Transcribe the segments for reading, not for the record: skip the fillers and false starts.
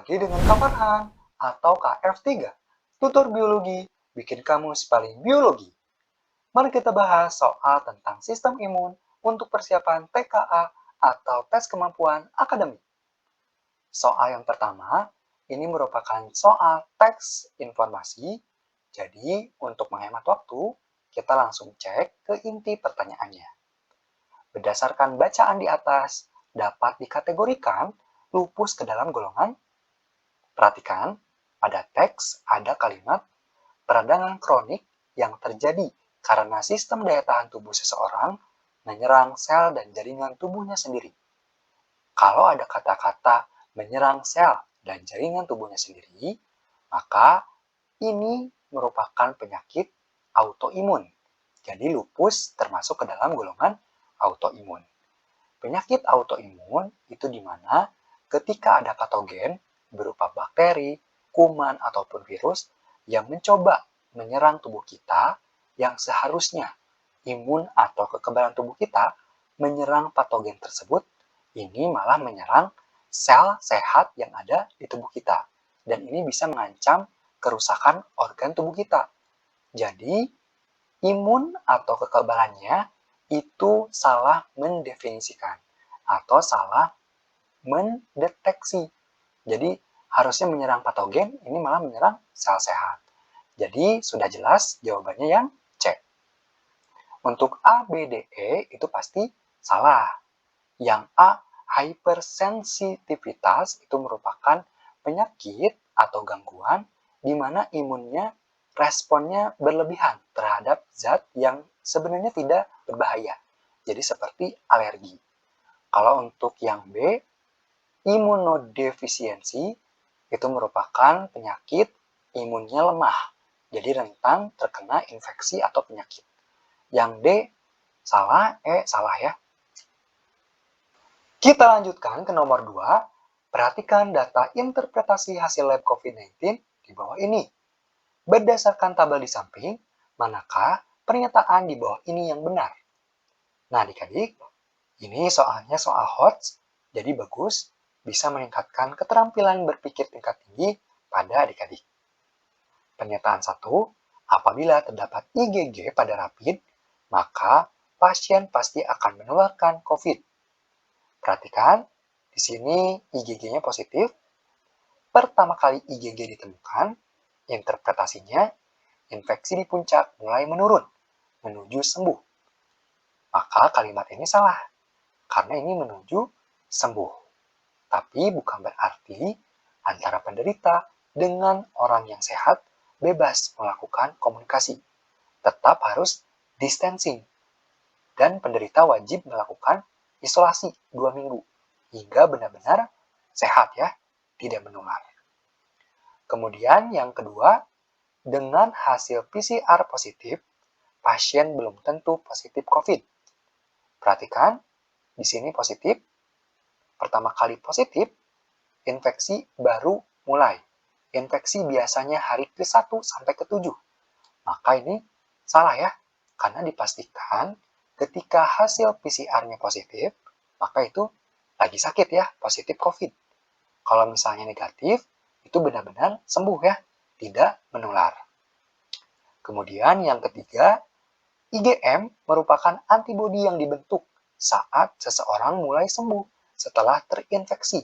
lagi dengan Kak Farhan atau KF3, tutor biologi, bikin kamu paling biologi. Mari kita bahas soal tentang sistem imun untuk persiapan TKA atau tes kemampuan akademik. Soal yang pertama, ini merupakan soal teks informasi, jadi untuk menghemat waktu, kita langsung cek ke inti pertanyaannya. Berdasarkan bacaan di atas, dapat dikategorikan lupus ke dalam golongan. Perhatikan, pada teks ada kalimat peradangan kronik yang terjadi karena sistem daya tahan tubuh seseorang menyerang sel dan jaringan tubuhnya sendiri. Kalau ada kata-kata menyerang sel dan jaringan tubuhnya sendiri, maka ini merupakan penyakit autoimun. Jadi lupus termasuk ke dalam golongan autoimun. Penyakit autoimun itu di mana ketika ada patogen berupa bakteri, kuman, ataupun virus yang mencoba menyerang tubuh kita yang seharusnya imun atau kekebalan tubuh kita menyerang patogen tersebut, ini malah menyerang sel sehat yang ada di tubuh kita. Dan ini bisa mengancam kerusakan organ tubuh kita. Jadi, imun atau kekebalannya itu salah mendefinisikan atau salah mendeteksi. Jadi harusnya menyerang patogen, ini malah menyerang sel sehat. Jadi sudah jelas jawabannya yang C. Untuk A, B, D, E itu pasti salah. Yang A, hypersensitivitas itu merupakan penyakit atau gangguan di mana imunnya responnya berlebihan terhadap zat yang sebenarnya tidak berbahaya. Jadi seperti alergi. Kalau untuk yang B, imunodefisiensi itu merupakan penyakit imunnya lemah, jadi rentan terkena infeksi atau penyakit. Yang D salah, salah ya. Kita lanjutkan ke nomor 2. Perhatikan data interpretasi hasil lab COVID-19 di bawah ini. Berdasarkan tabel di samping, manakah pernyataan di bawah ini yang benar? Nah adik-adik, ini soalnya soal HOTS, jadi bagus bisa meningkatkan keterampilan berpikir tingkat tinggi pada adik-adik. Pernyataan 1, apabila terdapat IgG pada rapid, maka pasien pasti akan menularkan COVID. Perhatikan, di sini IgG-nya positif. Pertama kali IgG ditemukan, interpretasinya, infeksi di puncak mulai menurun, menuju sembuh. Maka kalimat ini salah, karena ini menuju sembuh. Tapi bukan berarti antara penderita dengan orang yang sehat bebas melakukan komunikasi. Tetap harus distancing. Dan penderita wajib melakukan isolasi 2 minggu hingga benar-benar sehat ya, tidak menular. Kemudian yang kedua, dengan hasil PCR positif, pasien belum tentu positif COVID. Perhatikan, di sini positif. Pertama kali positif, infeksi baru mulai. Infeksi biasanya hari ke-1 sampai ke-7. Maka ini salah ya, karena dipastikan ketika hasil PCR-nya positif, maka itu lagi sakit ya, positif COVID. Kalau misalnya negatif, itu benar-benar sembuh ya, tidak menular. Kemudian yang ketiga, IgM merupakan antibodi yang dibentuk saat seseorang mulai sembuh setelah terinfeksi.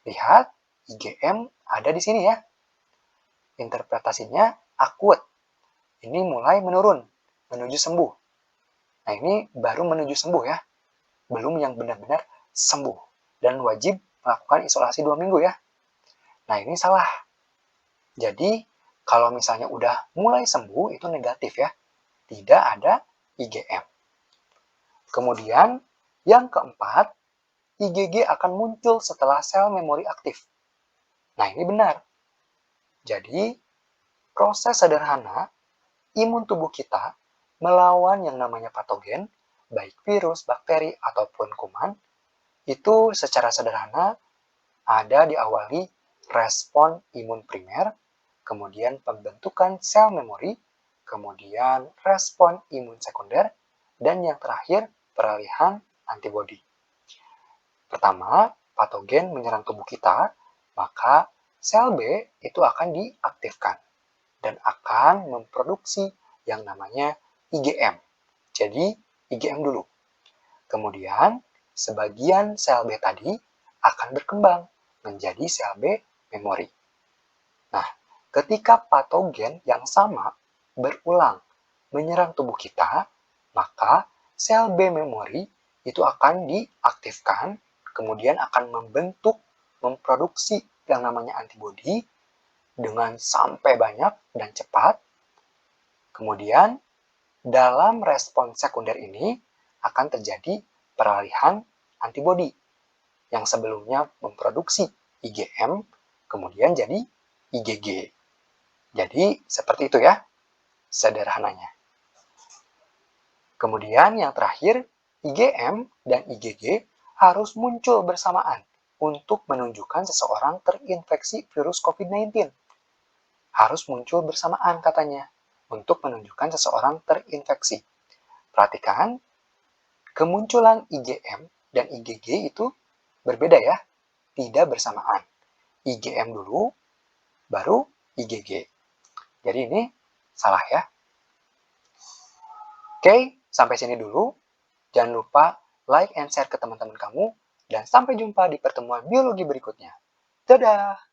Lihat, IgM ada di sini ya. Interpretasinya akut. Ini mulai menurun, menuju sembuh. Nah ini baru menuju sembuh ya. Belum yang benar-benar sembuh. Dan wajib melakukan isolasi 2 minggu ya. Nah ini salah. Jadi kalau misalnya udah mulai sembuh itu negatif ya. Tidak ada IgM. Kemudian yang keempat, IgG akan muncul setelah sel memori aktif. Nah, ini benar. Jadi, proses sederhana imun tubuh kita melawan yang namanya patogen, baik virus, bakteri, ataupun kuman, itu secara sederhana ada diawali respon imun primer, kemudian pembentukan sel memori, kemudian respon imun sekunder, dan yang terakhir peralihan antibodi. Pertama, patogen menyerang tubuh kita maka sel B itu akan diaktifkan dan akan memproduksi yang namanya IgM. Jadi IgM dulu. Kemudian sebagian sel B tadi akan berkembang menjadi sel B memori. Nah, ketika patogen yang sama berulang menyerang tubuh kita, maka sel B memori itu akan diaktifkan, kemudian akan memproduksi yang namanya antibodi dengan sampai banyak dan cepat. Kemudian, dalam respon sekunder ini akan terjadi peralihan antibodi yang sebelumnya memproduksi IgM, kemudian jadi IgG. Jadi, seperti itu ya, sederhananya. Kemudian yang terakhir, IgM dan IgG harus muncul bersamaan untuk menunjukkan seseorang terinfeksi virus COVID-19. Harus muncul bersamaan katanya untuk menunjukkan seseorang terinfeksi. Perhatikan, kemunculan IgM dan IgG itu berbeda ya, tidak bersamaan. IgM dulu, baru IgG. Jadi ini salah ya. Oke, sampai sini dulu. Jangan lupa like and share ke teman-teman kamu. Dan sampai jumpa di pertemuan biologi berikutnya. Dadah!